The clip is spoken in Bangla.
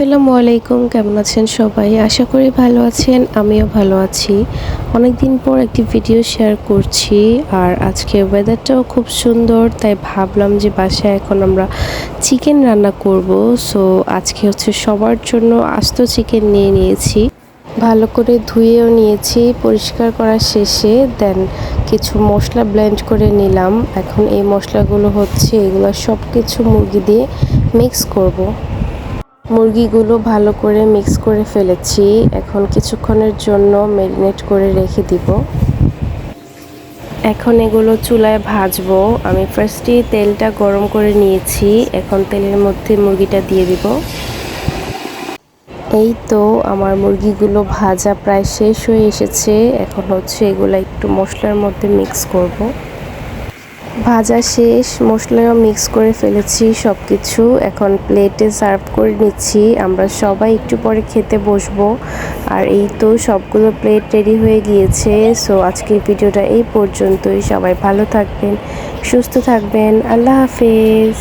আসসালামু আলাইকুম, কেমন আছেন সবাই? আশা করি ভালো আছেন, আমিও ভালো আছি। অনেক দিন পর একটি ভিডিও শেয়ার করছি। আর আজকে ওয়েদারটাও খুব সুন্দর, তাই ভাবলাম যে বাসায় এখন আমরা চিকেন রান্না করব। সো আজকে হচ্ছে সবার জন্য আস্ত চিকেন নিয়ে নিয়েছি। ভালো করে ধুয়েও নিয়েছি, পরিষ্কার করা শেষে দেন কিছু মশলা ব্লেন্ড করে নিলাম। এখন এই মশলাগুলো হচ্ছে এগুলো সব কিছু মুরগি দিয়ে মিক্স করব। মুরগিগুলো ভালো করে মিক্স করে ফেলেছি। এখন কিছুক্ষণের জন্য ম্যারিনেট করে রেখে দিব। এখন এগুলো চুলায় ভাজবো। আমি ফার্স্টেই তেলটা গরম করে নিয়েছি। এখন তেলের মধ্যে মুরগিটা দিয়ে দিব। এই তো আমার মুরগিগুলো ভাজা প্রায় শেষ হয়ে এসেছে। এখন হচ্ছে এগুলো একটু মশলার মধ্যে মিক্স করব। ভাজা শেষ, মশলাও মিক্স করে ফেলেছি সব কিছু। এখন প্লেটে সার্ভ করে নিচ্ছি। আমরা সবাই একটু পরে খেতে বসবো। আর এই তো সবগুলো প্লেট রেডি হয়ে গিয়েছে। সো আজকের ভিডিওটা এই পর্যন্তই। সবাই ভালো থাকবেন, সুস্থ থাকবেন। আল্লাহ হাফেজ।